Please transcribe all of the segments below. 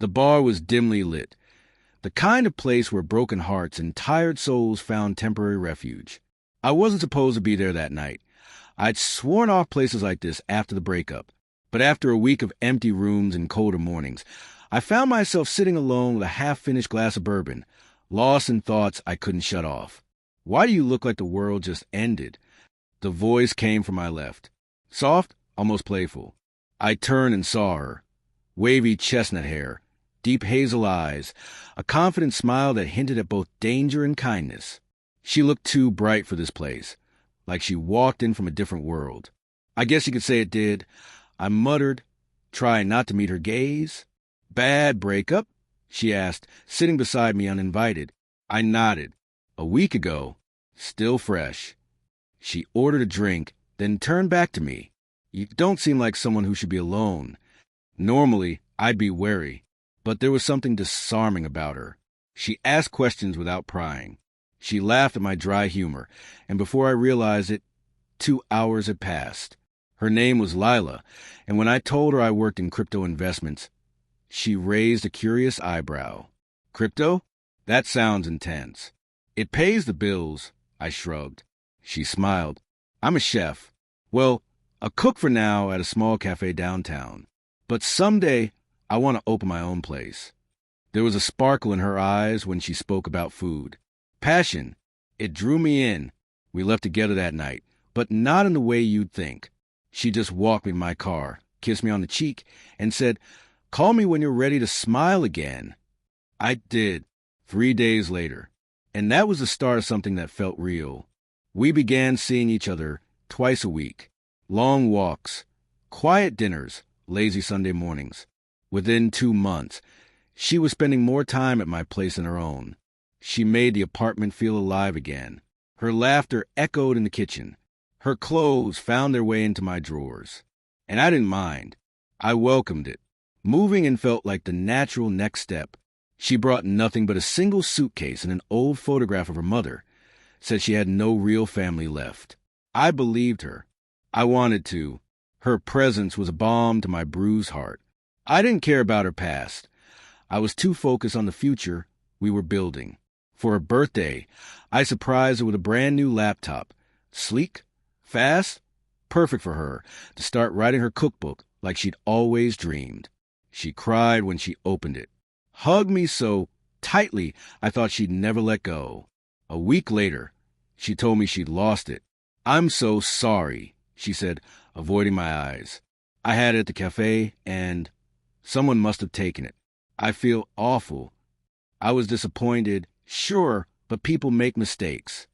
The bar was dimly lit, the kind of place where broken hearts and tired souls found temporary refuge. I wasn't supposed to be there that night. I'd sworn off places like this after the breakup, but after a week of empty rooms and colder mornings, I found myself sitting alone with a half-finished glass of bourbon, lost in thoughts I couldn't shut off. "Why do you look like the world just ended?" The voice came from my left. Soft, almost playful. I turned and saw her. Wavy chestnut hair, deep hazel eyes, a confident smile that hinted at both danger and kindness. She looked too bright for this place, like she walked in from a different world. I guess you could say it did. I muttered, trying not to meet her gaze. "Bad breakup?" she asked, sitting beside me uninvited. I nodded. "A week ago. Still fresh." She ordered a drink, then turned back to me. "You don't seem like someone who should be alone." Normally, I'd be wary, but there was something disarming about her. She asked questions without prying. She laughed at my dry humor, and before I realized it, 2 hours had passed. Her name was Lila, and when I told her I worked in crypto investments, she raised a curious eyebrow. "Crypto? That sounds intense." "It pays the bills," I shrugged. She smiled. "I'm a chef. Well, a cook for now at a small cafe downtown. But someday, I want to open my own place." There was a sparkle in her eyes when she spoke about food. Passion. It drew me in. We left together that night, but not in the way you'd think. She just walked me to my car, kissed me on the cheek, and said, "Call me when you're ready to smile again." I did, 3 days later. And that was the start of something that felt real. We began seeing each other twice a week. Long walks, quiet dinners, lazy Sunday mornings. Within 2 months, she was spending more time at my place than her own. She made the apartment feel alive again. Her laughter echoed in the kitchen. Her clothes found their way into my drawers. And I didn't mind. I welcomed it. Moving in felt like the natural next step. She brought nothing but a single suitcase and an old photograph of her mother. Said she had no real family left. I believed her. I wanted to. Her presence was a balm to my bruised heart. I didn't care about her past. I was too focused on the future we were building. For her birthday, I surprised her with a brand new laptop. Sleek, fast, perfect for her to start writing her cookbook like she'd always dreamed. She cried when she opened it. Hugged me so tightly I thought she'd never let go. A week later, she told me she'd lost it. "I'm so sorry," she said, avoiding my eyes. "I had it at the cafe, and someone must have taken it. I feel awful." I was disappointed, sure, but people make mistakes.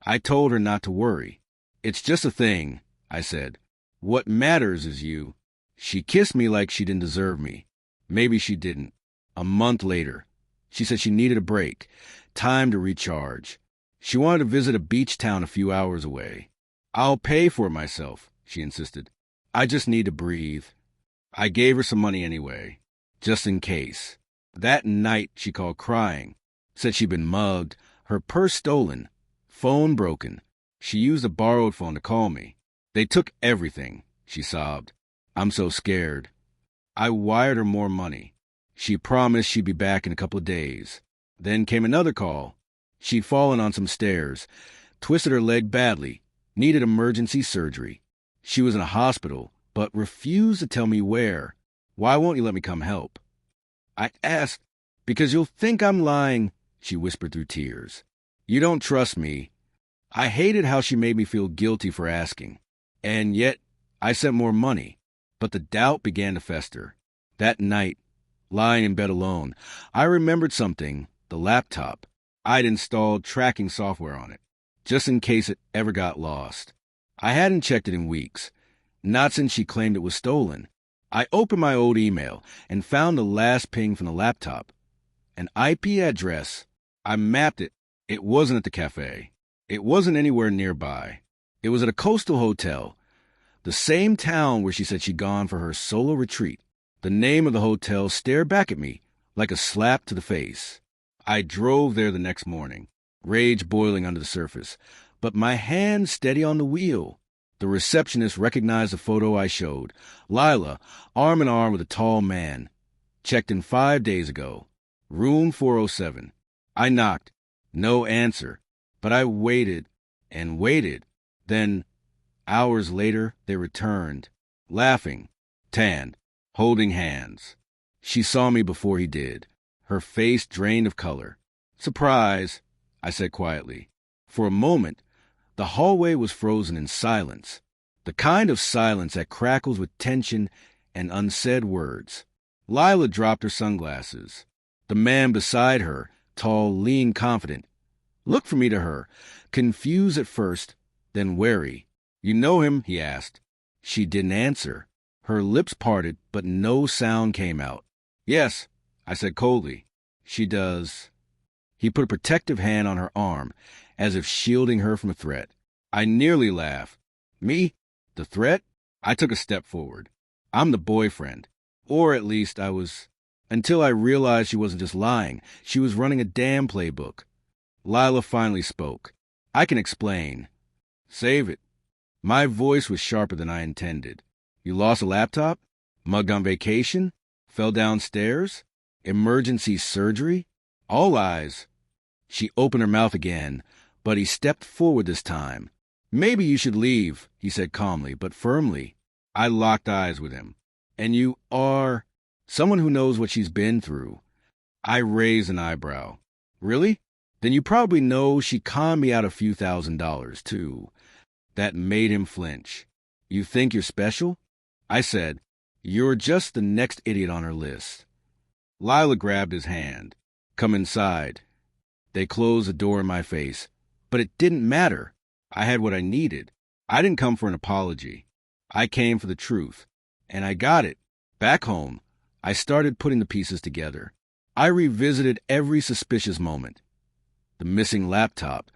I told her not to worry. "It's just a thing," I said. "What matters is you." She kissed me like she didn't deserve me. Maybe she didn't. A month later, she said she needed a break, time to recharge. She wanted to visit a beach town a few hours away. "I'll pay for it myself," she insisted. "I just need to breathe." I gave her some money anyway, just in case. That night, she called crying, said she'd been mugged, her purse stolen, phone broken. She used a borrowed phone to call me. "They took everything," she sobbed. "I'm so scared." I wired her more money. She promised she'd be back in a couple of days. Then came another call. She'd fallen on some stairs, twisted her leg badly, needed emergency surgery. She was in a hospital, but refused to tell me where. "Why won't you let me come help?" I asked. "Because you'll think I'm lying," she whispered through tears. "You don't trust me." I hated how she made me feel guilty for asking. And yet, I sent more money. But the doubt began to fester. That night, lying in bed alone, I remembered something, the laptop. I'd installed tracking software on it, just in case it ever got lost. I hadn't checked it in weeks, not since she claimed it was stolen. I opened my old email and found the last ping from the laptop. An IP address. I mapped it. It wasn't at the cafe. It wasn't anywhere nearby. It was at a coastal hotel, the same town where she said she'd gone for her solo retreat. The name of the hotel stared back at me like a slap to the face. I drove there the next morning, rage boiling under the surface, but my hand steady on the wheel. The receptionist recognized the photo I showed. Lila, arm in arm with a tall man. Checked in 5 days ago. Room 407. I knocked. No answer. But I waited and waited. Then, hours later, they returned, laughing, tanned, holding hands. She saw me before he did, her face drained of color. Surprise, I said quietly. For a moment, the hallway was frozen in silence, the kind of silence that crackles with tension and unsaid words. Lila dropped her sunglasses. The man beside her, tall, lean, confident, looked from me to her, confused at first, then wary. You know him? He asked. She didn't answer. Her lips parted, but no sound came out. Yes, I said coldly. She does. He put a protective hand on her arm, as if shielding her from a threat. I nearly laughed. Me? The threat? I took a step forward. I'm the boyfriend. Or at least I was, until I realized she wasn't just lying. She was running a damn playbook. Lila finally spoke. I can explain. Save it. My voice was sharper than I intended. You lost a laptop? Mugged on vacation? Fell downstairs? Emergency surgery? All eyes. She opened her mouth again, but he stepped forward this time. Maybe you should leave, he said calmly, but firmly. I locked eyes with him. And you are someone who knows what she's been through. I raised an eyebrow. Really? Then you probably know she conned me out a few $1,000s, too. That made him flinch. You think you're special? I said, you're just the next idiot on her list. Lila grabbed his hand. Come inside. They closed the door in my face. But it didn't matter. I had what I needed. I didn't come for an apology. I came for the truth. And I got it. Back home, I started putting the pieces together. I revisited every suspicious moment. The missing laptop,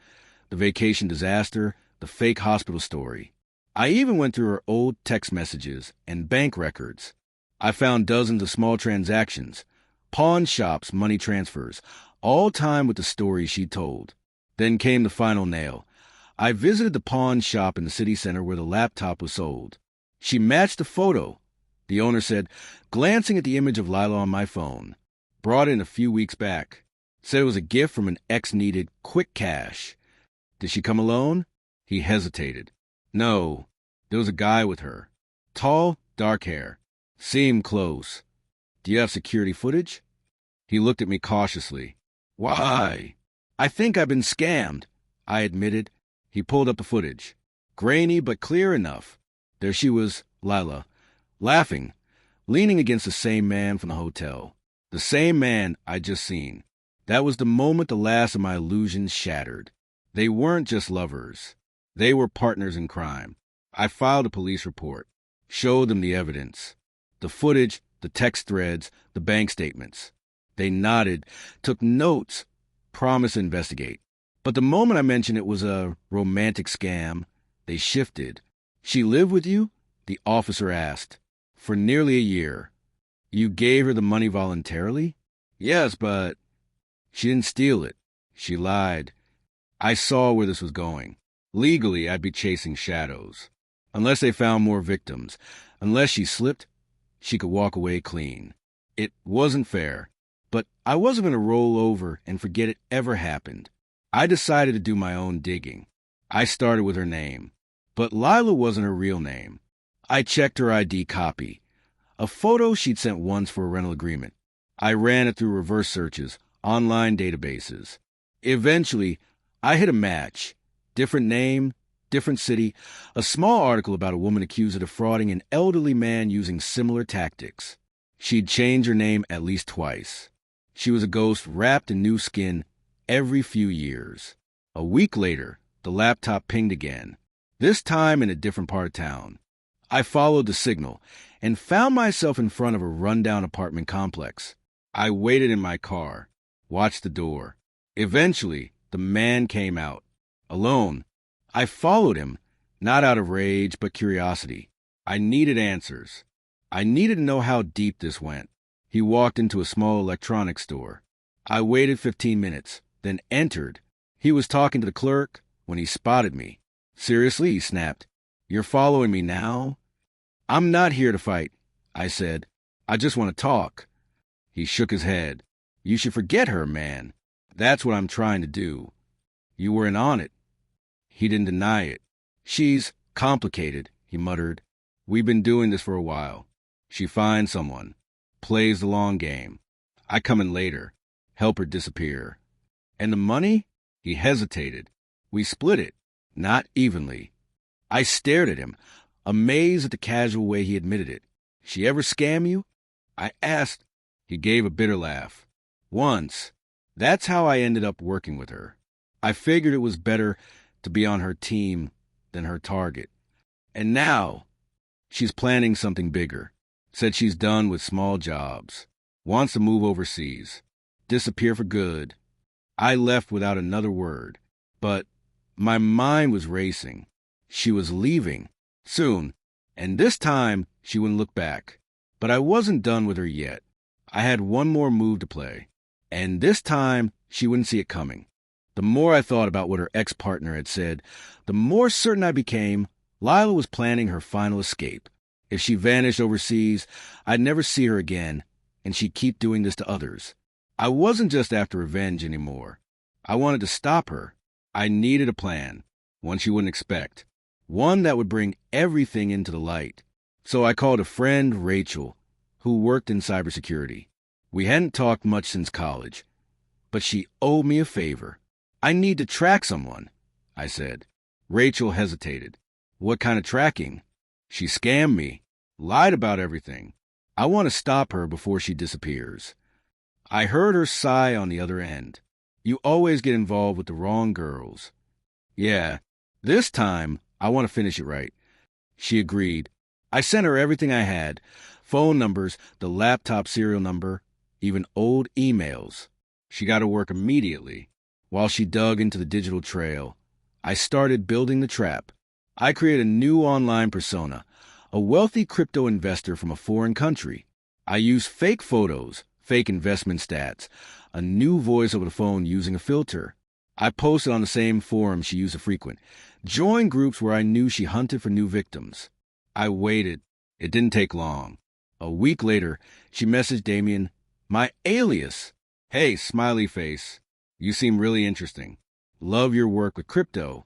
the vacation disaster, the fake hospital story. I even went through her old text messages and bank records. I found dozens of small transactions, pawn shops, money transfers, all timed with the story she told. Then came the final nail. I visited the pawn shop in the city center where the laptop was sold. She matched the photo, the owner said, glancing at the image of Lila on my phone. Brought it in a few weeks back. Said it was a gift from an ex needed quick cash. Did she come alone? He hesitated. No, there was a guy with her. Tall, dark hair. Seemed close. Do you have security footage? He looked at me cautiously. Why? I think I've been scammed, I admitted. He pulled up the footage. Grainy but clear enough. There she was, Lila, laughing, leaning against the same man from the hotel. The same man I'd just seen. That was the moment the last of my illusions shattered. They weren't just lovers. They were partners in crime. I filed a police report, showed them the evidence. The footage, the text threads, the bank statements. They nodded, took notes, promised to investigate. But the moment I mentioned it was a romantic scam, they shifted. She lived with you? The officer asked. For nearly a year. You gave her the money voluntarily? Yes, but... She didn't steal it. She lied. I saw where this was going. Legally, I'd be chasing shadows. Unless they found more victims. Unless she slipped, she could walk away clean. It wasn't fair. But I wasn't going to roll over and forget it ever happened. I decided to do my own digging. I started with her name. But Lila wasn't her real name. I checked her ID copy. A photo she'd sent once for a rental agreement. I ran it through reverse searches, online databases. Eventually, I hit a match. Different name, different city, a small article about a woman accused of defrauding an elderly man using similar tactics. She'd changed her name at least twice. She was a ghost wrapped in new skin every few years. A week later, the laptop pinged again, this time in a different part of town. I followed the signal and found myself in front of a rundown apartment complex. I waited in my car, watched the door. Eventually, the man came out. Alone. I followed him, not out of rage, but curiosity. I needed answers. I needed to know how deep this went. He walked into a small electronics store. I waited 15 minutes, then entered. He was talking to the clerk when he spotted me. Seriously, he snapped. You're following me now? I'm not here to fight, I said. I just want to talk. He shook his head. You should forget her, man. That's what I'm trying to do. You were in on it. He didn't deny it. She's complicated, he muttered. We've been doing this for a while. She finds someone, plays the long game. I come in later, help her disappear. And the money? He hesitated. We split it, not evenly. I stared at him, amazed at the casual way he admitted it. She ever scam you? I asked. He gave a bitter laugh. Once. That's how I ended up working with her. I figured it was better to be on her team than her target. And now, she's planning something bigger. Said she's done with small jobs. Wants to move overseas. Disappear for good. I left without another word. But my mind was racing. She was leaving. Soon. And this time, she wouldn't look back. But I wasn't done with her yet. I had one more move to play. And this time, she wouldn't see it coming. The more I thought about what her ex-partner had said, the more certain I became Lila was planning her final escape. If she vanished overseas, I'd never see her again, and she'd keep doing this to others. I wasn't just after revenge anymore. I wanted to stop her. I needed a plan, one she wouldn't expect, one that would bring everything into the light. So I called a friend, Rachel, who worked in cybersecurity. We hadn't talked much since college, but she owed me a favor. I need to track someone, I said. Rachel hesitated. What kind of tracking? She scammed me, lied about everything. I want to stop her before she disappears. I heard her sigh on the other end. You always get involved with the wrong girls. Yeah, this time I want to finish it right. She agreed. I sent her everything I had, phone numbers, the laptop serial number, even old emails. She got to work immediately. While she dug into the digital trail, I started building the trap. I created a new online persona, a wealthy crypto investor from a foreign country. I used fake photos, fake investment stats, a new voice over the phone using a filter. I posted on the same forums she used to frequent, joined groups where I knew she hunted for new victims. I waited. It didn't take long. A week later, she messaged Damien, my alias. Hey, smiley face. You seem really interesting. Love your work with crypto.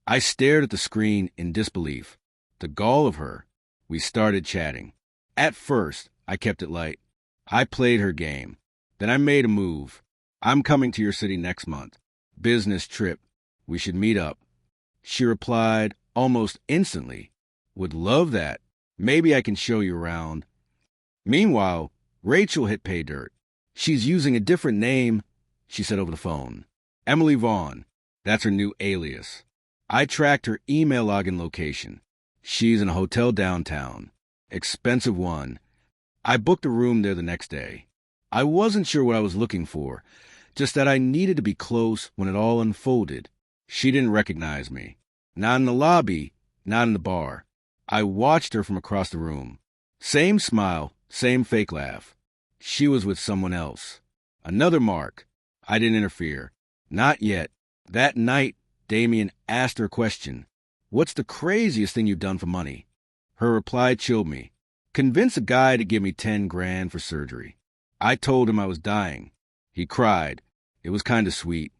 I stared at the screen in disbelief. The gall of her. We started chatting. At first, I kept it light. I played her game. Then I made a move. I'm coming to your city next month. Business trip. We should meet up. She replied almost instantly. Would love that. Maybe I can show you around. Meanwhile, Rachel hit pay dirt. She's using a different name, she said over the phone. Emily Vaughn. That's her new alias. I tracked her email login location. She's in a hotel downtown. Expensive one. I booked a room there the next day. I wasn't sure what I was looking for, just that I needed to be close when it all unfolded. She didn't recognize me. Not in the lobby, not in the bar. I watched her from across the room. Same smile, same fake laugh. She was with someone else. Another mark. I didn't interfere. Not yet. That night, Damien asked her a question. What's the craziest thing you've done for money? Her reply chilled me. Convince a guy to give me 10 grand for surgery. I told him I was dying. He cried. It was kind of sweet.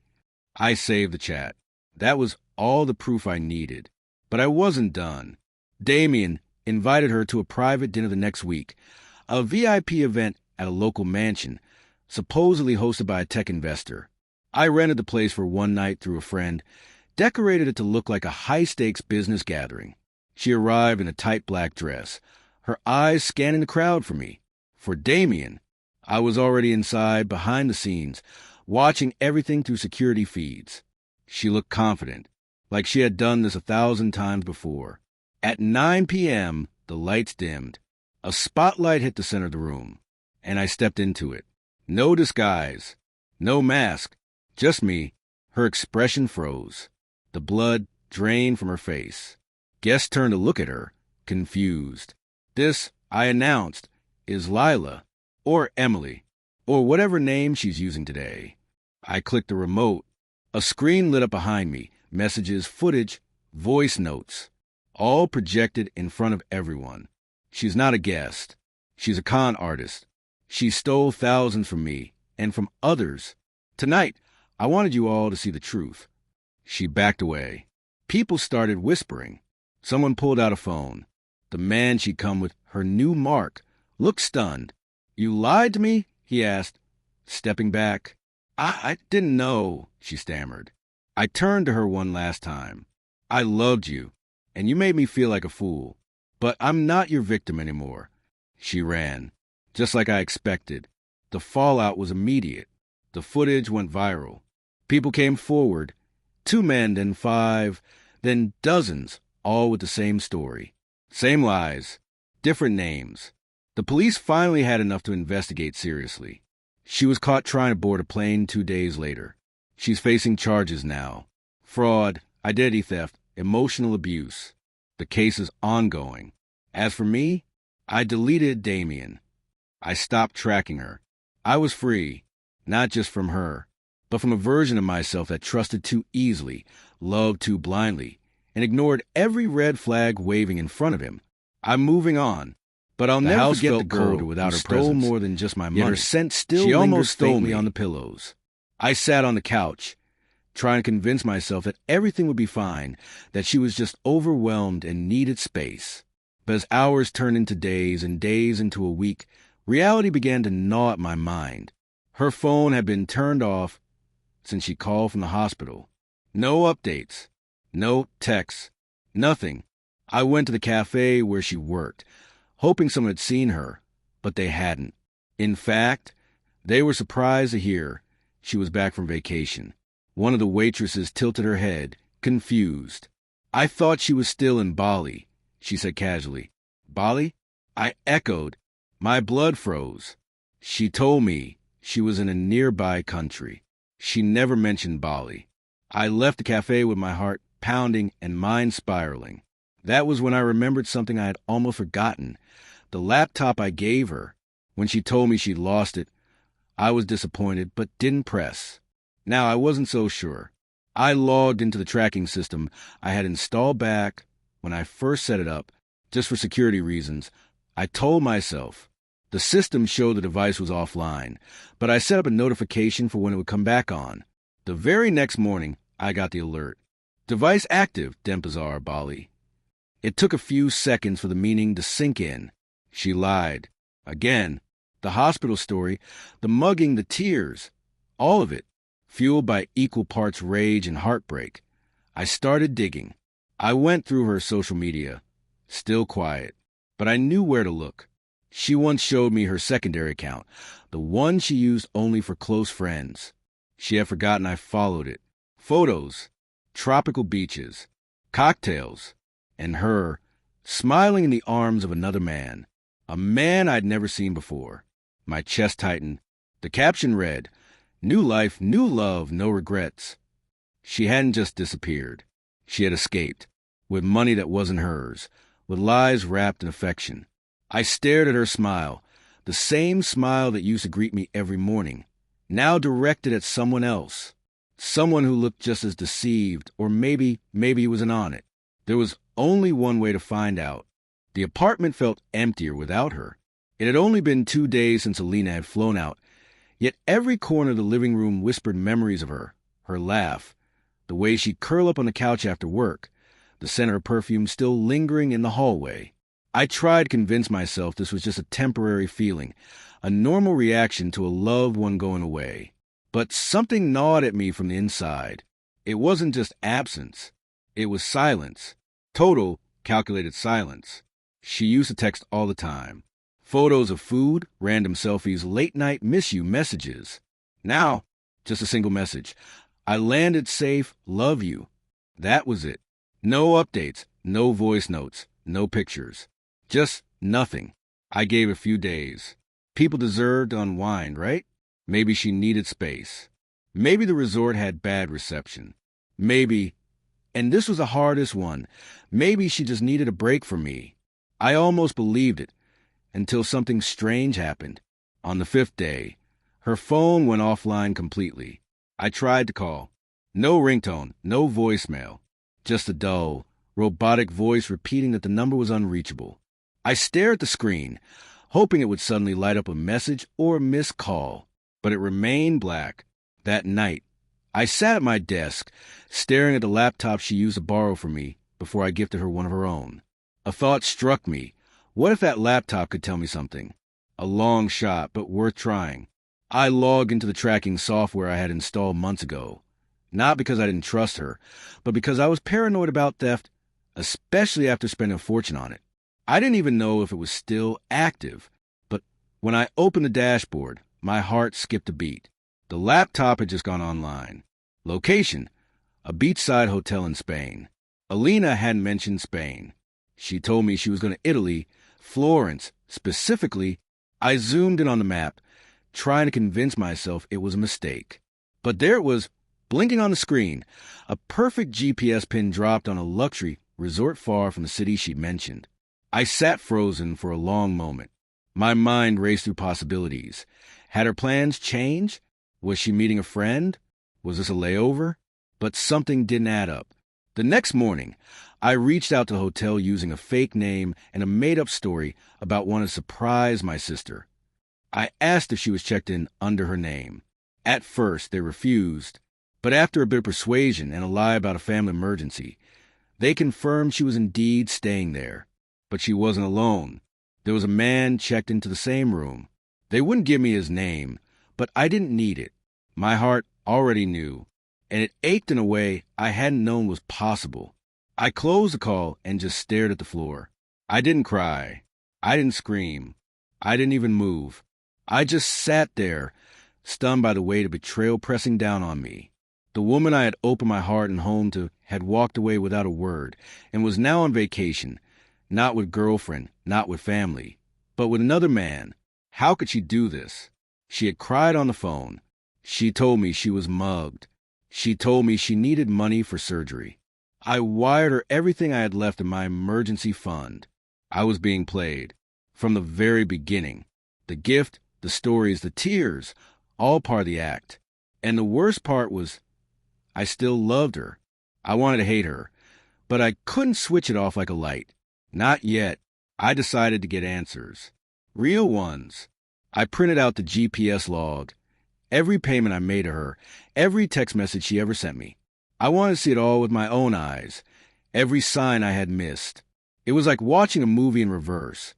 I saved the chat. That was all the proof I needed. But I wasn't done. Damien invited her to a private dinner the next week, a VIP event at a local mansion, supposedly hosted by a tech investor. I rented the place for one night through a friend, decorated it to look like a high-stakes business gathering. She arrived in a tight black dress, her eyes scanning the crowd for me. For Damien, I was already inside, behind the scenes, watching everything through security feeds. She looked confident, like she had done this 1,000 times before. At 9 p.m., the lights dimmed. A spotlight hit the center of the room, and I stepped into it. No disguise, no mask, just me. Her expression froze. The blood drained from her face. Guests turned to look at her, confused. This, I announced, is Lila, or Emily, or whatever name she's using today. I clicked the remote. A screen lit up behind me, messages, footage, voice notes, all projected in front of everyone. She's not a guest. She's a con artist, She stole thousands from me and from others. Tonight, I wanted you all to see the truth. She backed away. People started whispering. Someone pulled out a phone. The man she'd come with, her new mark, looked stunned. You lied to me? He asked, stepping back. I didn't know, she stammered. I turned to her one last time. I loved you, and you made me feel like a fool. But I'm not your victim anymore. She ran, just like I expected. The fallout was immediate. The footage went viral. People came forward. 2 men, then 5, then dozens, all with the same story. Same lies, different names. The police finally had enough to investigate seriously. She was caught trying to board a plane 2 days later. She's facing charges now. Fraud, identity theft, emotional abuse. The case is ongoing. As for me, I deleted Damien. I stopped tracking her. I was free, not just from her, but from a version of myself that trusted too easily, loved too blindly, and ignored every red flag waving in front of him. I'm moving on, but I'll never forget the girl without her presence. Stole more than just my money. Yet her scent still she almost stole me on the pillows. I sat on the couch, trying to convince myself that everything would be fine, that she was just overwhelmed and needed space. But as hours turned into days and days into a week, reality began to gnaw at my mind. Her phone had been turned off since she called from the hospital. No updates, no texts, nothing. I went to the cafe where she worked, hoping someone had seen her, but they hadn't. In fact, they were surprised to hear she was back from vacation. One of the waitresses tilted her head, confused. I thought she was still in Bali, she said casually. Bali? I echoed. My blood froze. She told me she was in a nearby country. She never mentioned Bali. I left the cafe with my heart pounding and mind spiraling. That was when I remembered something I had almost forgotten. The laptop I gave her. When she told me she'd lost it, I was disappointed but didn't press. Now I wasn't so sure. I logged into the tracking system I had installed back when I first set it up, just for security reasons. I told myself. The system showed the device was offline, but I set up a notification for when it would come back on. The very next morning, I got the alert. Device active, Denpasar, Bali. It took a few seconds for the meaning to sink in. She lied. Again. The hospital story, the mugging, the tears. All of it, fueled by equal parts rage and heartbreak. I started digging. I went through her social media. Still quiet. But I knew where to look. She once showed me her secondary account, the one she used only for close friends. She had forgotten I followed it. Photos, tropical beaches, cocktails, and her smiling in the arms of another man, a man I'd never seen before. My chest tightened. The caption read, "New life, new love, no regrets." She hadn't just disappeared. She had escaped, with money that wasn't hers, with lies wrapped in affection. I stared at her smile, the same smile that used to greet me every morning, now directed at someone else, someone who looked just as deceived, or maybe he wasn't on it. There was only one way to find out. The apartment felt emptier without her. It had only been 2 days since Alina had flown out, yet every corner of the living room whispered memories of her laugh, the way she'd curl up on the couch after work, the scent of her perfume still lingering in the hallway. I tried to convince myself this was just a temporary feeling, a normal reaction to a loved one going away. But something gnawed at me from the inside. It wasn't just absence. It was silence. Total, calculated silence. She used to text all the time. Photos of food, random selfies, late-night miss you messages. Now, just a single message. I landed safe, love you. That was it. No updates, no voice notes, no pictures. Just nothing. I gave a few days. People deserved to unwind, right? Maybe she needed space. Maybe the resort had bad reception. Maybe, and this was the hardest one, maybe she just needed a break from me. I almost believed it, until something strange happened. On the 5th day, her phone went offline completely. I tried to call. No ringtone, no voicemail. Just a dull, robotic voice repeating that the number was unreachable. I stared at the screen, hoping it would suddenly light up a message or a missed call. But it remained black. That night, I sat at my desk, staring at the laptop she used to borrow from me before I gifted her one of her own. A thought struck me. What if that laptop could tell me something? A long shot, but worth trying. I logged into the tracking software I had installed months ago. Not because I didn't trust her, but because I was paranoid about theft, especially after spending a fortune on it. I didn't even know if it was still active, but when I opened the dashboard, my heart skipped a beat. The laptop had just gone online. Location: a beachside hotel in Spain. Alina hadn't mentioned Spain. She told me she was going to Italy, Florence, specifically. I zoomed in on the map, trying to convince myself it was a mistake. But there it was, blinking on the screen, a perfect GPS pin dropped on a luxury resort far from the city she'd mentioned. I sat frozen for a long moment. My mind raced through possibilities. Had her plans changed? Was she meeting a friend? Was this a layover? But something didn't add up. The next morning, I reached out to the hotel using a fake name and a made-up story about wanting to surprise my sister. I asked if she was checked in under her name. At first, they refused, but after a bit of persuasion and a lie about a family emergency, they confirmed she was indeed staying there. But she wasn't alone. There was a man checked into the same room. They wouldn't give me his name, but I didn't need it. My heart already knew, and it ached in a way I hadn't known was possible. I closed the call and just stared at the floor. I didn't cry. I didn't scream. I didn't even move. I just sat there, stunned by the weight of betrayal pressing down on me. The woman I had opened my heart and home to had walked away without a word and was now on vacation, not with girlfriend, not with family, but with another man. How could she do this? She had cried on the phone. She told me she was mugged. She told me she needed money for surgery. I wired her everything I had left in my emergency fund. I was being played. From the very beginning. The gift, the stories, the tears, all part of the act. And the worst part was, I still loved her. I wanted to hate her, but I couldn't switch it off like a light. Not yet. I decided to get answers. Real ones. I printed out the GPS log. Every payment I made to her, every text message she ever sent me. I wanted to see it all with my own eyes. Every sign I had missed. It was like watching a movie in reverse.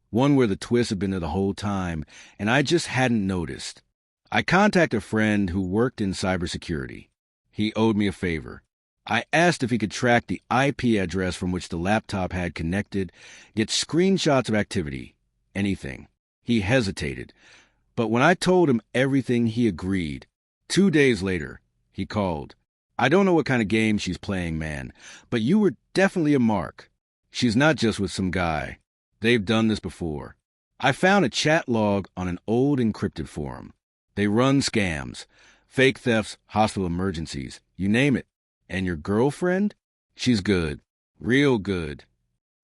One where the twist had been there the whole time, and I just hadn't noticed. I contacted a friend who worked in cybersecurity. He owed me a favor. I asked if he could track the IP address from which the laptop had connected, get screenshots of activity, anything. He hesitated, but when I told him everything, he agreed. 2 days later, he called. I don't know what kind of game she's playing, man, but you were definitely a mark. She's not just with some guy. They've done this before. I found a chat log on an old encrypted forum. They run scams, fake thefts, hospital emergencies, you name it. And your girlfriend? She's good. Real good.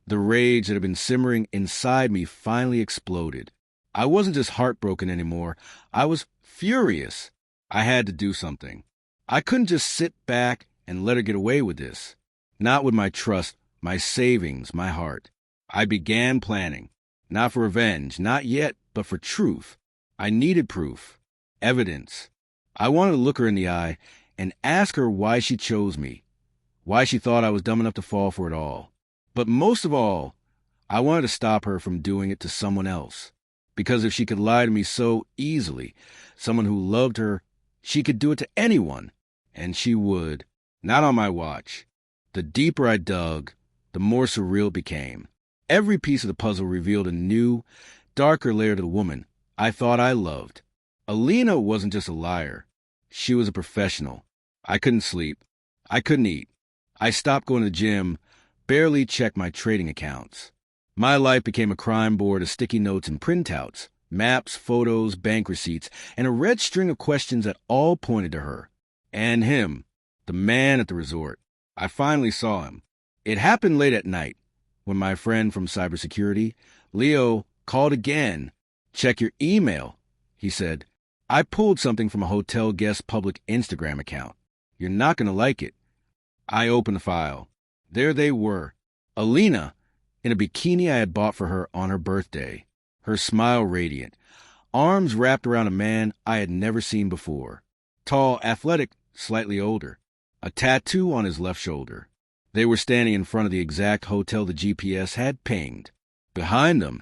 The rage that had been simmering inside me finally exploded. I wasn't just heartbroken anymore. I was furious. I had to do something. I couldn't just sit back and let her get away with this. Not with my trust, my savings, my heart. I began planning. Not for revenge, not yet, but for truth. I needed proof. Evidence. I wanted to look her in the eye and ask her why she chose me, why she thought I was dumb enough to fall for it all. But most of all, I wanted to stop her from doing it to someone else. Because if she could lie to me so easily, someone who loved her, she could do it to anyone. And she would. Not on my watch. The deeper I dug, the more surreal it became. Every piece of the puzzle revealed a new, darker layer to the woman I thought I loved. Alina wasn't just a liar. She was a professional. I couldn't sleep. I couldn't eat. I stopped going to the gym, barely checked my trading accounts. My life became a crime board of sticky notes and printouts, maps, photos, bank receipts, and a red string of questions that all pointed to her. And him, the man at the resort. I finally saw him. It happened late at night, when my friend from cybersecurity, Leo, called again. Check your email, he said. I pulled something from a hotel guest's public Instagram account. You're not going to like it. I opened the file. There they were. Alina, in a bikini I had bought for her on her birthday. her smile radiant, arms wrapped around a man I had never seen before. Tall, athletic, slightly older, a tattoo on his left shoulder. They were standing in front of the exact hotel the GPS had pinged. Behind them,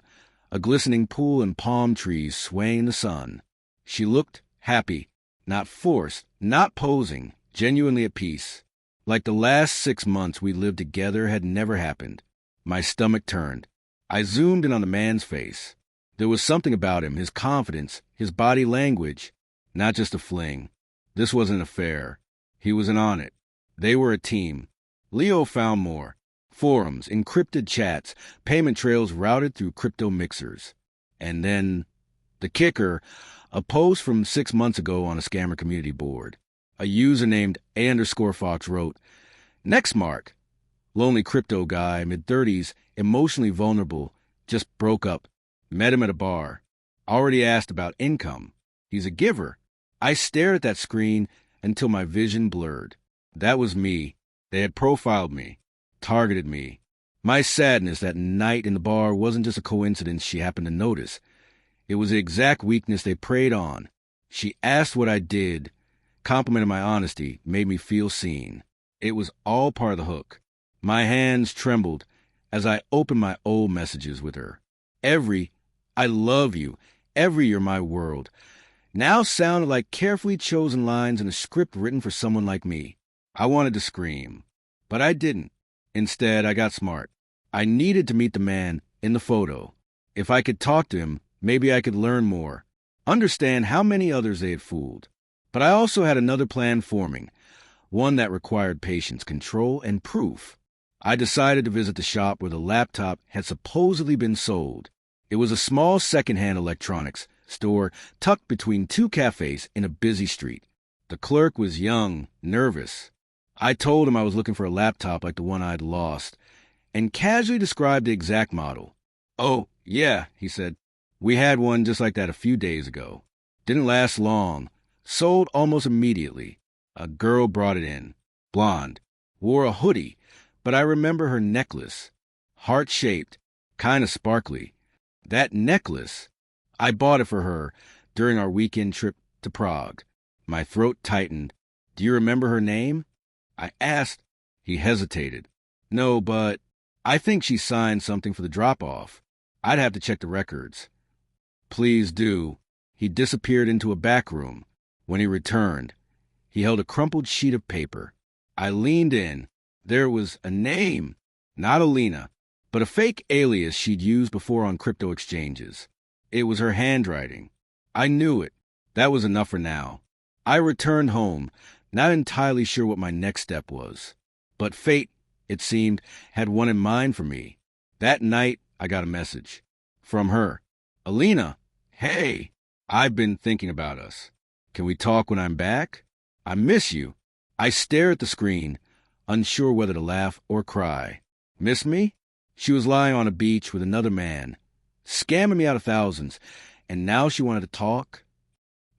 a glistening pool and palm trees swaying in the sun. She looked happy, not forced, not posing, genuinely at peace. Like the last 6 months we lived together had never happened. My stomach turned. I zoomed in on the man's face. There was something about him, his confidence, his body language. Not just a fling. This was an affair. He wasn't on it. They were a team. Leo found more. Forums, encrypted chats, payment trails routed through crypto mixers. And then, the kicker, a post from 6 months ago on a scammer community board. A user named A_Fox wrote, "Next mark. Lonely crypto guy, mid-30s, emotionally vulnerable, just broke up. Met him at a bar. Already asked about income. He's a giver." I stared at that screen until my vision blurred. That was me. They had profiled me, targeted me. My sadness that night in the bar wasn't just a coincidence she happened to notice. It was the exact weakness they preyed on. She asked what I did, complimented my honesty, made me feel seen. It was all part of the hook. My hands trembled as I opened my old messages with her. Every, "I love you," every "you're my world," now sounded like carefully chosen lines in a script written for someone like me. I wanted to scream, but I didn't. Instead, I got smart. I needed to meet the man in the photo. If I could talk to him, maybe I could learn more, understand how many others they had fooled. But I also had another plan forming, one that required patience, control, and proof. I decided to visit the shop where the laptop had supposedly been sold. It was a small secondhand electronics store tucked between 2 cafes in a busy street. The clerk was young, nervous. I told him I was looking for a laptop like the one I'd lost, and casually described the exact model. "Oh, yeah," he said. "We had one just like that a few days ago. Didn't last long. Sold almost immediately. A girl brought it in. Blonde. Wore a hoodie, but I remember her necklace. Heart-shaped, kind of sparkly. That necklace, I bought it for her during our weekend trip to Prague." My throat tightened. "Do you remember her name?" I asked. He hesitated. "No, but I think she signed something for the drop-off. I'd have to check the records." "Please do." He disappeared into a back room. When he returned, he held a crumpled sheet of paper. I leaned in. There was a name. Not Alina, but a fake alias she'd used before on crypto exchanges. It was her handwriting. I knew it. That was enough for now. I returned home, not entirely sure what my next step was. But fate, it seemed, had one in mind for me. That night, I got a message. From her. "Alina, hey, I've been thinking about us. Can we talk when I'm back? I miss you." I stared at the screen, unsure whether to laugh or cry. Miss me? She was lying on a beach with another man, scamming me out of thousands, and now she wanted to talk?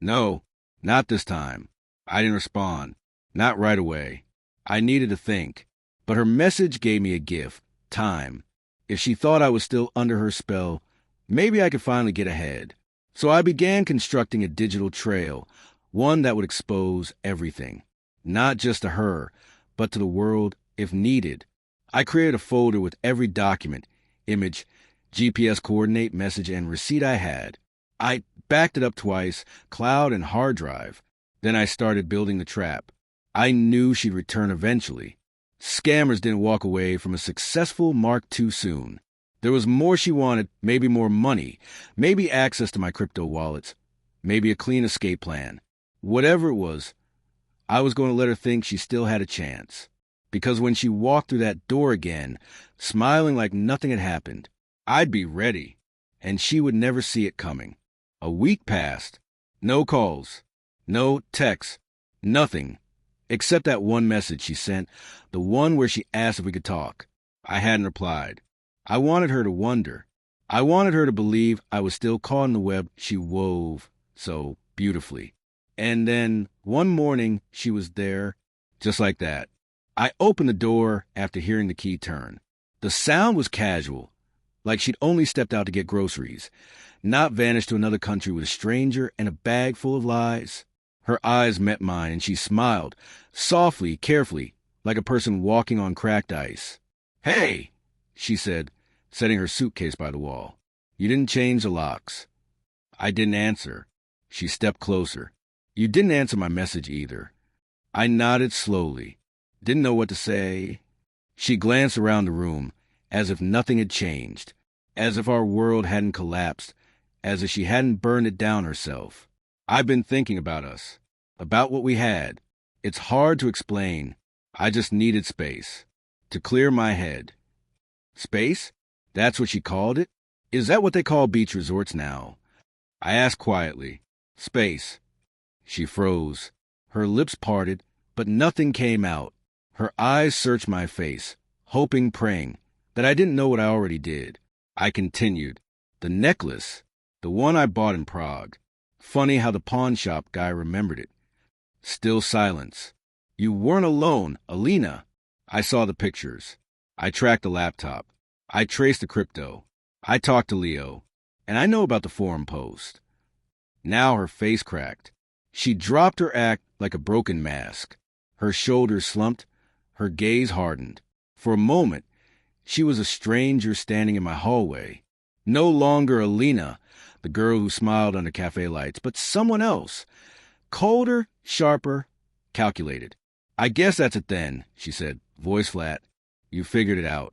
No, not this time. I didn't respond. Not right away. I needed to think. But her message gave me a gift, time. If she thought I was still under her spell, maybe I could finally get ahead. So I began constructing a digital trail, one that would expose everything. Not just to her, but to the world if needed. I created a folder with every document, image, GPS coordinate, message, and receipt I had. I backed it up twice, cloud and hard drive. Then I started building the trap. I knew she'd return eventually. Scammers didn't walk away from a successful mark too soon. There was more she wanted, maybe more money, maybe access to my crypto wallets, maybe a clean escape plan. Whatever it was, I was going to let her think she still had a chance. Because when she walked through that door again, smiling like nothing had happened, I'd be ready, and she would never see it coming. A week passed. No calls. No texts. Nothing. Except that one message she sent, the one where she asked if we could talk. I hadn't replied. I wanted her to wonder. I wanted her to believe I was still caught in the web she wove so beautifully. And then, one morning, she was there, just like that. I opened the door after hearing the key turn. The sound was casual, like she'd only stepped out to get groceries, not vanished to another country with a stranger and a bag full of lies. Her eyes met mine, and she smiled, softly, carefully, like a person walking on cracked ice. "Hey," she said, setting her suitcase by the wall. "You didn't change the locks." I didn't answer. She stepped closer. "You didn't answer my message either." I nodded slowly. Didn't know what to say. She glanced around the room, as if nothing had changed, as if our world hadn't collapsed, as if she hadn't burned it down herself. "I've been thinking about us, about what we had. It's hard to explain. I just needed space, to clear my head." Space? That's what she called it? Is that what they call beach resorts now? I asked quietly. "Space." She froze. Her lips parted, but nothing came out. Her eyes searched my face, hoping, praying, that I didn't know what I already did. I continued. "The necklace, the one I bought in Prague. Funny how the pawn shop guy remembered it." Still silence. "You weren't alone, Alina." I saw the pictures. I tracked the laptop. I traced the crypto. I talked to Leo. And I know about the forum post. Now her face cracked. She dropped her act like a broken mask. Her shoulders slumped. Her gaze hardened. For a moment, she was a stranger standing in my hallway. No longer Alina, the girl who smiled under cafe lights, but someone else. Colder, sharper, calculated. "I guess that's it then," she said, voice flat. "You figured it out."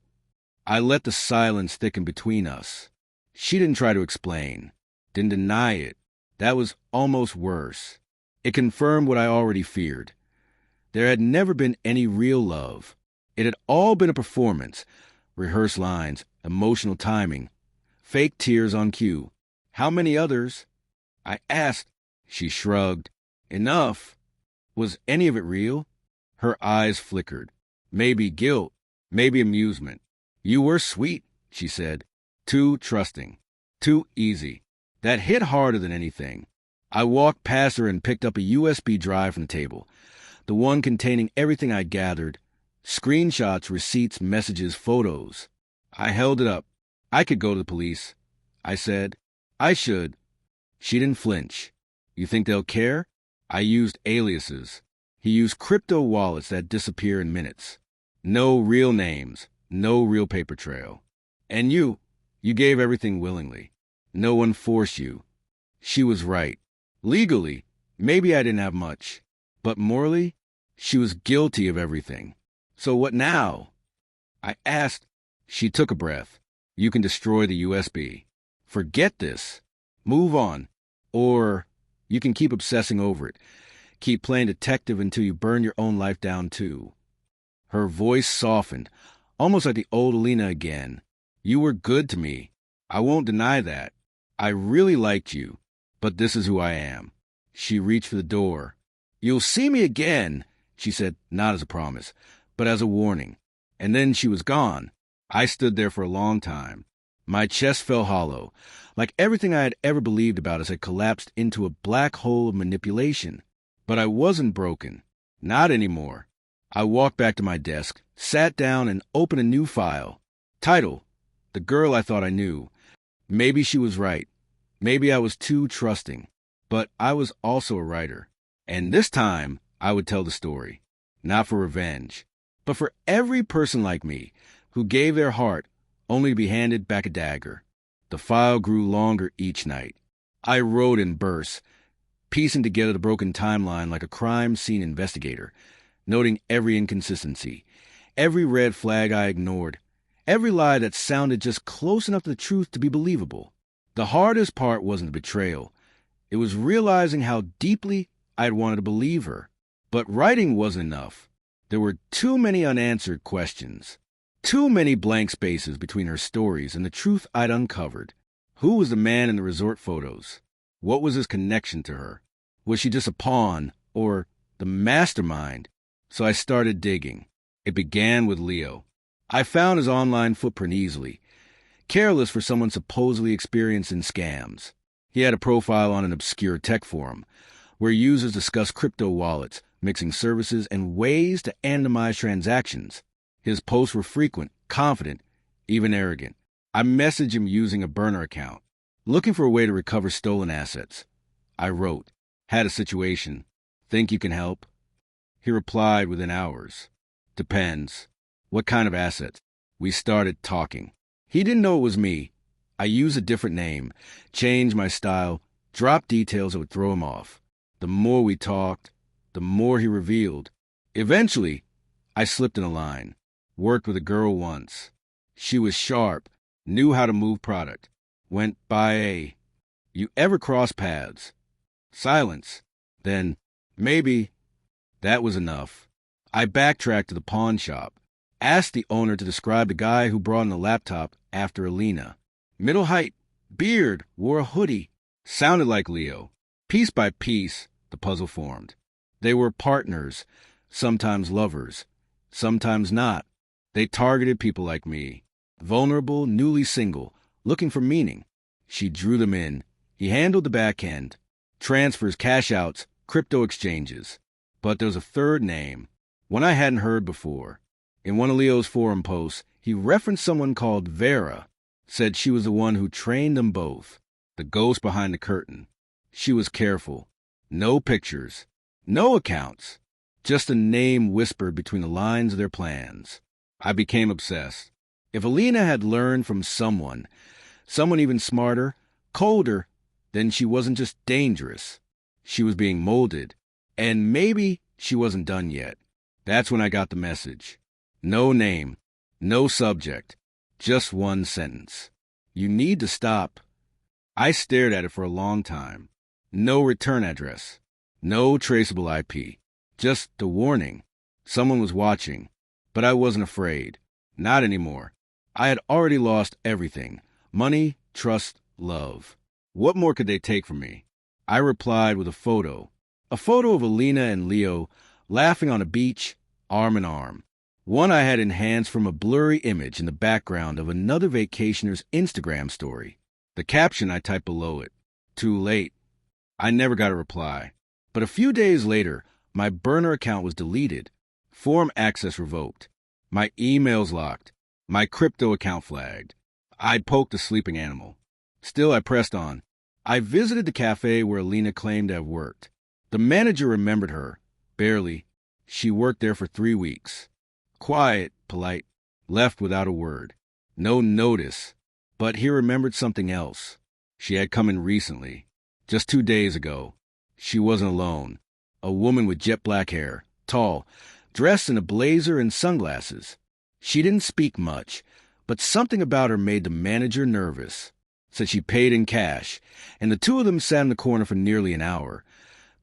I let the silence thicken between us. She didn't try to explain, didn't deny it. That was almost worse. It confirmed what I already feared. There had never been any real love. It had all been a performance. Rehearsed lines, emotional timing, fake tears on cue. How many others? I asked. She shrugged. Enough. Was any of it real? Her eyes flickered. Maybe guilt, maybe amusement. "You were sweet," she said. "Too trusting. Too easy." That hit harder than anything. I walked past her and picked up a USB drive from the table, the one containing everything I gathered, screenshots, receipts, messages, photos. I held it up. "I could go to the police," I said. "I should." She didn't flinch. "You think they'll care?" I used aliases. He used crypto wallets that disappear in minutes. No real names, no real paper trail. "And you gave everything willingly. No one forced you." She was right. Legally, maybe I didn't have much. But morally, she was guilty of everything. "So what now?" I asked. She took a breath. "You can destroy the USB. Forget this. Move on. Or you can keep obsessing over it. Keep playing detective until you burn your own life down too." Her voice softened, almost like the old Alina again. "You were good to me. I won't deny that. I really liked you. But this is who I am." She reached for the door. "You'll see me again," she said, not as a promise, but as a warning. And then she was gone. I stood there for a long time. My chest felt hollow, like everything I had ever believed about us had collapsed into a black hole of manipulation. But I wasn't broken. Not anymore. I walked back to my desk, sat down, and opened a new file. Title: The Girl I Thought I Knew. Maybe she was right. Maybe I was too trusting. But I was also a writer. And this time, I would tell the story. Not for revenge, but for every person like me who gave their heart only to be handed back a dagger. The file grew longer each night. I wrote in bursts, piecing together the broken timeline like a crime scene investigator, noting every inconsistency, every red flag I ignored, every lie that sounded just close enough to the truth to be believable. The hardest part wasn't the betrayal. It was realizing how deeply I'd wanted to believe her. But writing wasn't enough. There were too many unanswered questions, too many blank spaces between her stories and the truth I'd uncovered. Who was the man in the resort photos? What was his connection to her? Was she just a pawn, or the mastermind? So I started digging. It began with Leo. I found his online footprint easily, careless for someone supposedly experienced in scams. He had a profile on an obscure tech forum, where users discussed crypto wallets, mixing services, and ways to anonymize transactions. His posts were frequent, confident, even arrogant. I messaged him using a burner account, looking for a way to recover stolen assets. I wrote, "Had a situation. Think you can help?" He replied within hours. "Depends. What kind of assets?" We started talking. He didn't know it was me. I used a different name, changed my style, dropped details that would throw him off. The more we talked, the more he revealed. Eventually, I slipped in a line. Worked with a girl once. She was sharp, knew how to move product. Went by a, "You ever cross paths?" Silence. Then, "Maybe." That was enough. I backtracked to the pawn shop. Asked the owner to describe the guy who brought in the laptop after Alina. Middle height, beard, wore a hoodie. Sounded like Leo. Piece by piece, the puzzle formed. They were partners, sometimes lovers, sometimes not. They targeted people like me. Vulnerable, newly single, looking for meaning. She drew them in. He handled the back end. Transfers, cash outs, crypto exchanges. But there was a third name, one I hadn't heard before. In one of Leo's forum posts, he referenced someone called Vera, said she was the one who trained them both, the ghost behind the curtain. She was careful. No pictures, no accounts, just a name whispered between the lines of their plans. I became obsessed. If Alina had learned from someone even smarter, colder, then she wasn't just dangerous. She was being molded, and maybe she wasn't done yet. That's when I got the message. No name, no subject, just one sentence. "You need to stop." I stared at it for a long time. No return address, no traceable IP, just the warning. Someone was watching, but I wasn't afraid. Not anymore. I had already lost everything: money, trust, love. What more could they take from me? I replied with a photo of Alina and Leo laughing on a beach, arm in arm. One I had enhanced from a blurry image in the background of another vacationer's Instagram story. The caption I typed below it: "Too late." I never got a reply. But a few days later, my burner account was deleted, forum access revoked, my emails locked, my crypto account flagged. I'd poked a sleeping animal. Still, I pressed on. I visited the cafe where Alina claimed to have worked. The manager remembered her. Barely. She worked there for 3 weeks. Quiet, polite, left without a word. No notice. But he remembered something else. She had come in recently. Just 2 days ago. She wasn't alone. A woman with jet black hair, tall, dressed in a blazer and sunglasses. She didn't speak much, but something about her made the manager nervous. Said she paid in cash, and the two of them sat in the corner for nearly an hour,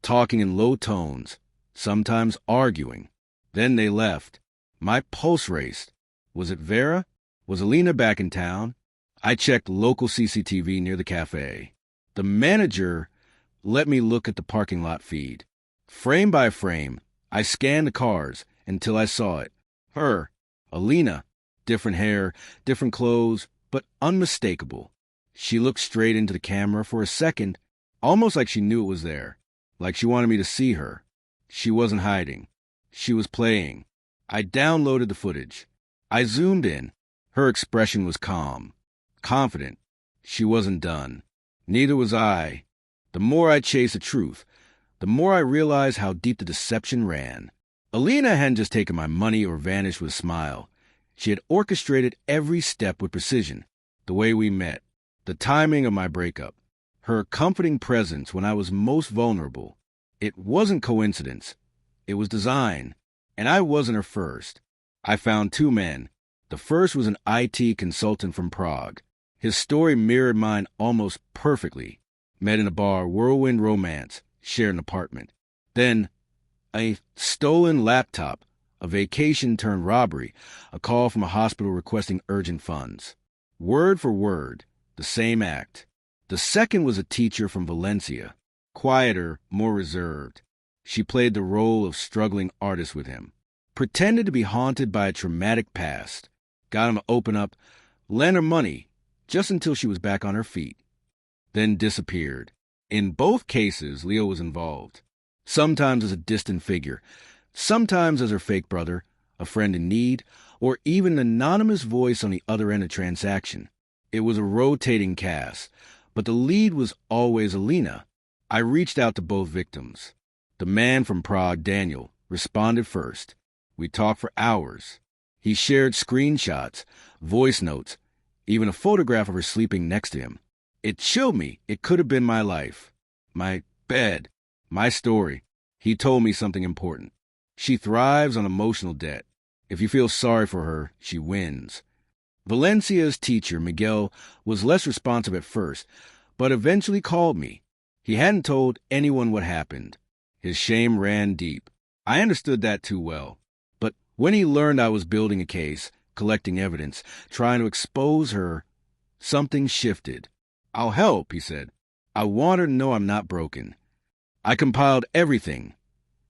talking in low tones, sometimes arguing. Then they left. My pulse raced. Was it Vera? Was Alina back in town? I checked local CCTV near the cafe. The manager let me look at the parking lot feed. Frame by frame, I scanned the cars until I saw it. Her, Alina. Different hair, different clothes, but unmistakable. She looked straight into the camera for a second, almost like she knew it was there, like she wanted me to see her. She wasn't hiding. She was playing. I downloaded the footage. I zoomed in. Her expression was calm, confident. She wasn't done. Neither was I. The more I chased the truth, the more I realized how deep the deception ran. Alina hadn't just taken my money or vanished with a smile. She had orchestrated every step with precision. The way we met, the timing of my breakup, her comforting presence when I was most vulnerable. It wasn't coincidence. It was design. And I wasn't her first. I found 2 men. The first was an IT consultant from Prague. His story mirrored mine almost perfectly. Met in a bar, whirlwind romance, shared an apartment. Then, a stolen laptop, a vacation turned robbery, a call from a hospital requesting urgent funds. Word for word, the same act. The second was a teacher from Valencia. Quieter, more reserved. She played the role of struggling artist with him. Pretended to be haunted by a traumatic past. Got him to open up, lent her money, just until she was back on her feet. Then disappeared. In both cases, Leo was involved. Sometimes as a distant figure, sometimes as her fake brother, a friend in need, or even an anonymous voice on the other end of transaction. It was a rotating cast, but the lead was always Alina. I reached out to both victims. The man from Prague, Daniel, responded first. We talked for hours. He shared screenshots, voice notes, even a photograph of her sleeping next to him. It chilled me. It could have been my life, my bed, my story. He told me something important. She thrives on emotional debt. If you feel sorry for her, she wins. Valencia's teacher, Miguel, was less responsive at first, but eventually called me. He hadn't told anyone what happened. His shame ran deep. I understood that too well. But when he learned I was building a case, collecting evidence, trying to expose her, something shifted. "I'll help," he said. "I want her to know I'm not broken." I compiled everything.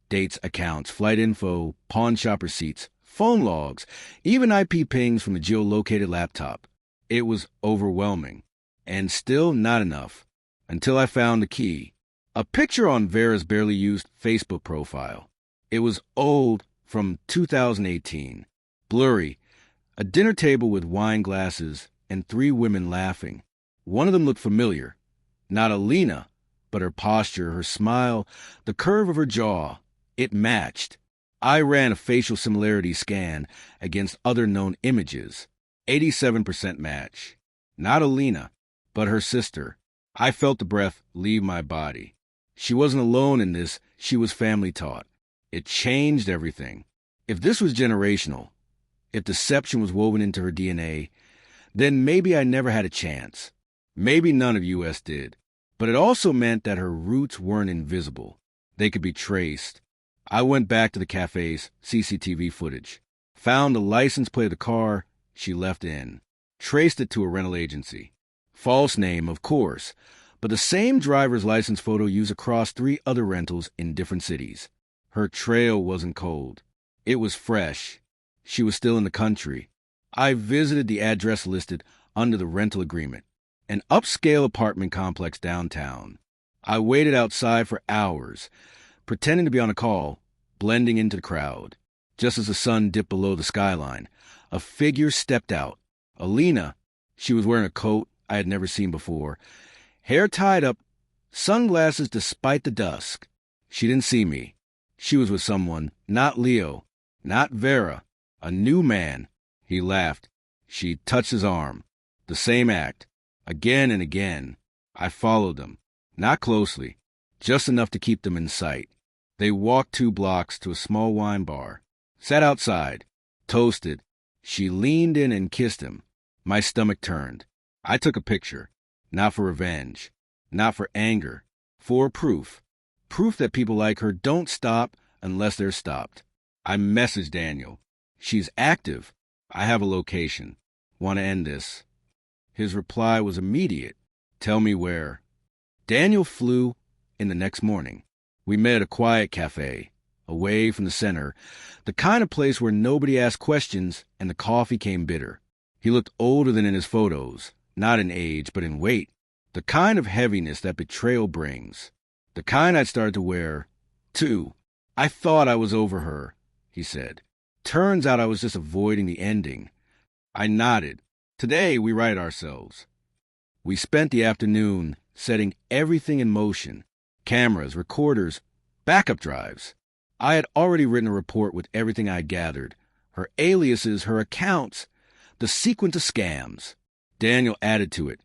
Dates, accounts, flight info, pawn shop receipts, phone logs, even IP pings from the geolocated laptop. It was overwhelming. And still not enough. Until I found the key. A picture on Vera's barely used Facebook profile. It was old, from 2018. Blurry. A dinner table with wine glasses and 3 women laughing. One of them looked familiar. Not Alina, but her posture, her smile, the curve of her jaw. It matched. I ran a facial similarity scan against other known images. 87% match. Not Alina, but her sister. I felt the breath leave my body. She wasn't alone in this. She was family taught. It changed everything. If this was generational, if deception was woven into her DNA, then maybe I never had a chance. Maybe none of us did. But it also meant that her roots weren't invisible. They could be traced. I went back to the cafe's CCTV footage, found the license plate of the car she left in, traced it to a rental agency. False name, of course, but the same driver's license photo used across 3 other rentals in different cities. Her trail wasn't cold. It was fresh. She was still in the country. I visited the address listed under the rental agreement, an upscale apartment complex downtown. I waited outside for hours, pretending to be on a call, blending into the crowd. Just as the sun dipped below the skyline, a figure stepped out. Alina. She was wearing a coat I had never seen before, hair tied up, sunglasses despite the dusk. She didn't see me. She was with someone, not Leo, not Vera, a new man. He laughed. She touched his arm. The same act. Again and again. I followed them. Not closely. Just enough to keep them in sight. They walked 2 blocks to a small wine bar. Sat outside. Toasted. She leaned in and kissed him. My stomach turned. I took a picture. Not for revenge. Not for anger. For proof. Proof that people like her don't stop unless they're stopped. I messaged Daniel. She's active. I have a location. Want to end this. His reply was immediate. Tell me where. Daniel flew in the next morning. We met at a quiet cafe, away from the center, the kind of place where nobody asked questions and the coffee came bitter. He looked older than in his photos, not in age, but in weight. The kind of heaviness that betrayal brings. The kind I'd started to wear, too. I thought I was over her, he said. Turns out I was just avoiding the ending. I nodded. Today we right ourselves. We spent the afternoon setting everything in motion. Cameras, recorders, backup drives. I had already written a report with everything I'd gathered. Her aliases, her accounts, the sequence of scams. Daniel added to it,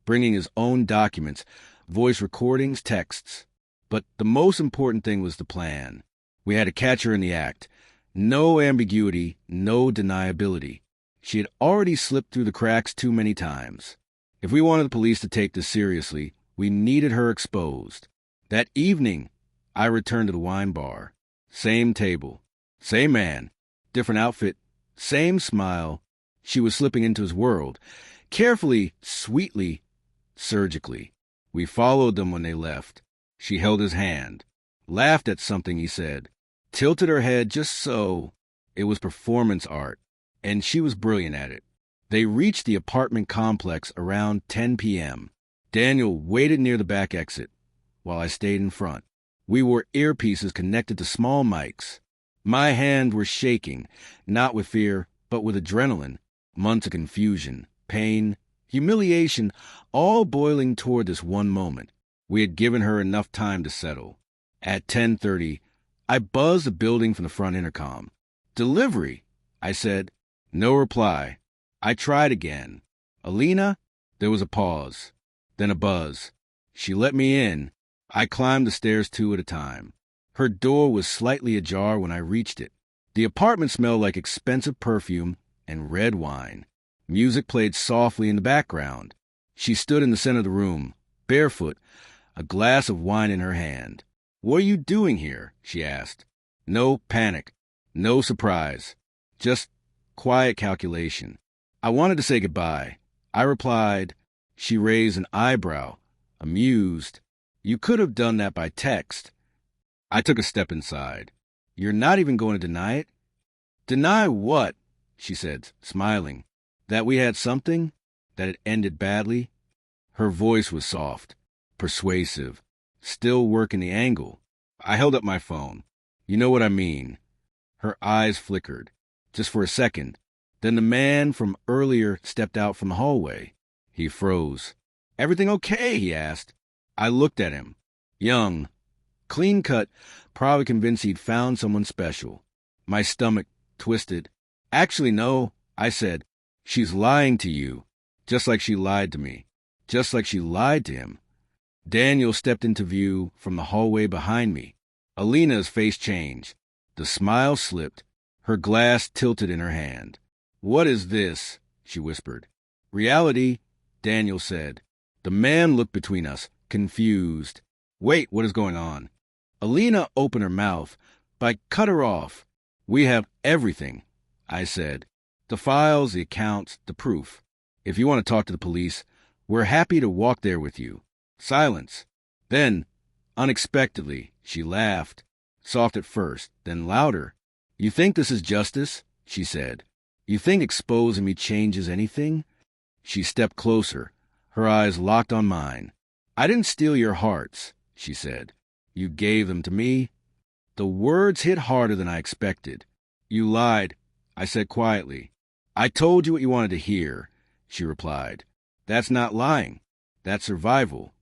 bringing his own documents, voice recordings, texts. But the most important thing was the plan. We had to catch her in the act. No ambiguity, no deniability. She had already slipped through the cracks too many times. If we wanted the police to take this seriously, we needed her exposed. That evening, I returned to the wine bar. Same table. Same man. Different outfit. Same smile. She was slipping into his world. Carefully, sweetly, surgically. We followed them when they left. She held his hand. Laughed at something he said. Tilted her head just so. It was performance art. And she was brilliant at it. They reached the apartment complex around 10 p.m. Daniel waited near the back exit, while I stayed in front. We wore earpieces connected to small mics. My hands were shaking, not with fear, but with adrenaline. Months of confusion, pain, humiliation, all boiling toward this one moment. We had given her enough time to settle. At 10:30, I buzzed the building from the front intercom. "Delivery," I said. No reply. I tried again. "Alina?" There was a pause, then a buzz. She let me in. I climbed the stairs 2 at a time. Her door was slightly ajar when I reached it. The apartment smelled like expensive perfume and red wine. Music played softly in the background. She stood in the center of the room, barefoot, a glass of wine in her hand. "What are you doing here?" she asked. No panic, no surprise, just quiet calculation. I wanted to say goodbye. I replied. She raised an eyebrow, amused. "You could have done that by text." I took a step inside. "You're not even going to deny it?" "Deny what?" she said, smiling. "That we had something? That it ended badly?" Her voice was soft, persuasive, still working the angle. I held up my phone. "You know what I mean." Her eyes flickered, just for a second. Then the man from earlier stepped out from the hallway. He froze. "Everything okay?" he asked. I looked at him. Young, clean-cut, probably convinced he'd found someone special. My stomach twisted. "Actually, no," I said. "She's lying to you, just like she lied to me, just like she lied to him." Daniel stepped into view from the hallway behind me. Alina's face changed. The smile slipped. Her glass tilted in her hand. "What is this?" she whispered. "Reality," Daniel said. The man looked between us, confused. "Wait, what is going on?" Alina opened her mouth, but I cut her off. "We have everything," I said. "The files, the accounts, the proof. If you want to talk to the police, we're happy to walk there with you." Silence. Then, unexpectedly, she laughed, soft at first, then louder. "You think this is justice?" she said. "You think exposing me changes anything?" She stepped closer, her eyes locked on mine. "I didn't steal your hearts," she said. "You gave them to me." The words hit harder than I expected. "You lied," I said quietly. "I told you what you wanted to hear," she replied. "That's not lying. That's survival."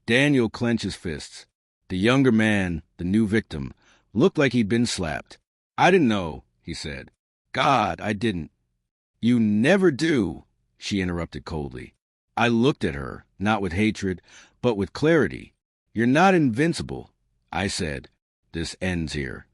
Daniel clenched his fists. The younger man, the new victim, looked like he'd been slapped. "I didn't know," he said. "God, I didn't." "You never do," she interrupted coldly. I looked at her, not with hatred, but with clarity. "You're not invincible," I said. "This ends here."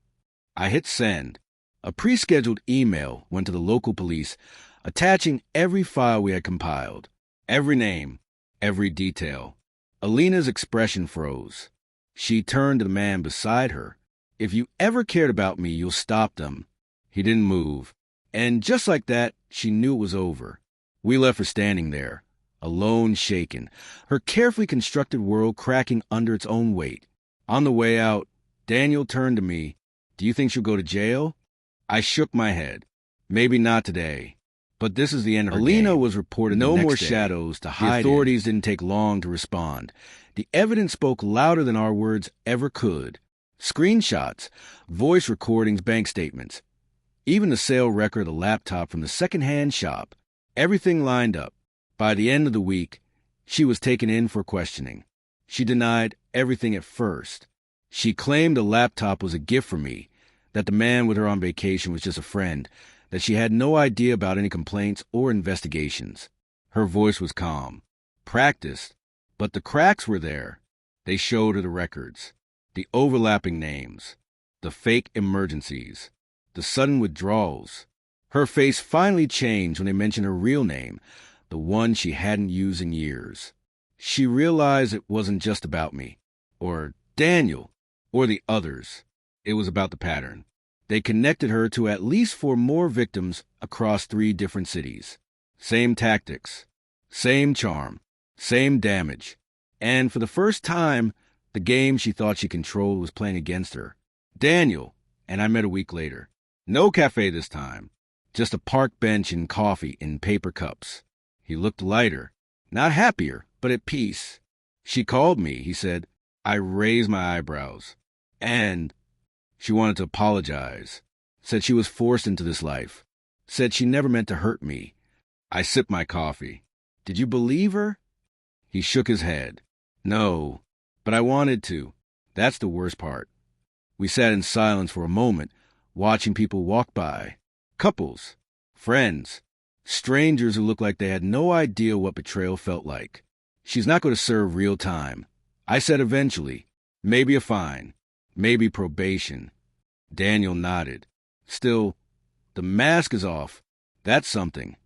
I hit send. A pre-scheduled email went to the local police, attaching every file we had compiled. Every name, every detail. Alina's expression froze. She turned to the man beside her. "If you ever cared about me, you'll stop them." He didn't move. And just like that, she knew it was over. We left her standing there, alone, shaken, her carefully constructed world cracking under its own weight. On the way out, Daniel turned to me. "Do you think she'll go to jail?" I shook my head. "Maybe not today. But this is the end of her Alina game." was reported No the more next day. shadows to The hide. The authorities didn't take long to respond. The evidence spoke louder than our words ever could. Screenshots, voice recordings, bank statements. Even the sale record of the laptop from the second-hand shop. Everything lined up. By the end of the week, she was taken in for questioning. She denied everything at first. She claimed the laptop was a gift from me, that the man with her on vacation was just a friend, that she had no idea about any complaints or investigations. Her voice was calm, practiced, but the cracks were there. They showed her the records, the overlapping names, the fake emergencies, the sudden withdrawals. Her face finally changed when they mentioned her real name, the one she hadn't used in years. She realized it wasn't just about me, or Daniel, or the others. It was about the pattern. They connected her to at least 4 more victims across 3 different cities. Same tactics, same charm, same damage. And for the first time, the game she thought she controlled was playing against her. Daniel, and I met a week later. No cafe this time. Just a park bench and coffee in paper cups. He looked lighter, not happier, but at peace. "She called me," he said. I raised my eyebrows. "And?" She wanted to apologize. Said she was forced into this life. Said she never meant to hurt me. I sipped my coffee. Did you believe her? He shook his head. No, but I wanted to. That's the worst part. We sat in silence for a moment, watching people walk by. Couples, friends, strangers who looked like they had no idea what betrayal felt like. She's not going to serve real time. I said eventually. Maybe a fine. Maybe probation. Daniel nodded. Still, the mask is off. That's something.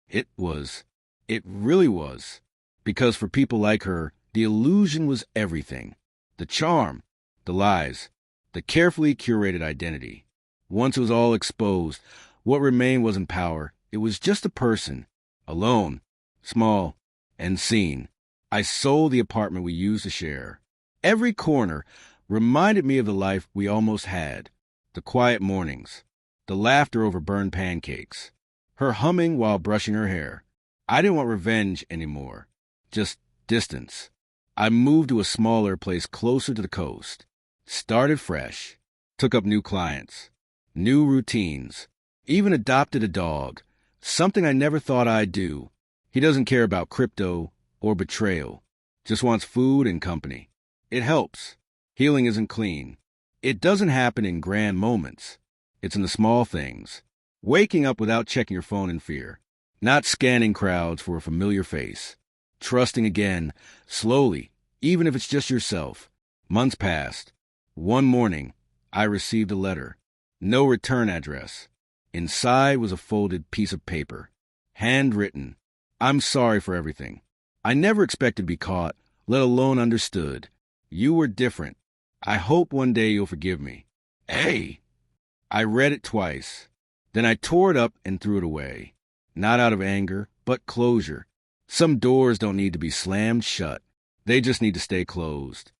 It was. It really was. Because for people like her, the illusion was everything. The charm, the lies, the carefully curated identity. Once it was all exposed, what remained wasn't power. It was just a person, alone, small, and seen. I sold the apartment we used to share. Every corner reminded me of the life we almost had. The quiet mornings, the laughter over burned pancakes, her humming while brushing her hair. I didn't want revenge anymore, just distance. I moved to a smaller place closer to the coast, started fresh, took up new clients, new routines, even adopted a dog, something I never thought I'd do. He doesn't care about crypto or betrayal, just wants food and company. It helps. Healing isn't clean. It doesn't happen in grand moments. It's in the small things. Waking up without checking your phone in fear, not scanning crowds for a familiar face, trusting again, slowly, even if it's just yourself. Months passed. One morning, I received a letter. No return address. Inside was a folded piece of paper. Handwritten. I'm sorry for everything. I never expected to be caught, let alone understood. You were different. I hope one day you'll forgive me. Hey! I read it twice. Then I tore it up and threw it away. Not out of anger, but closure. Some doors don't need to be slammed shut. They just need to stay closed.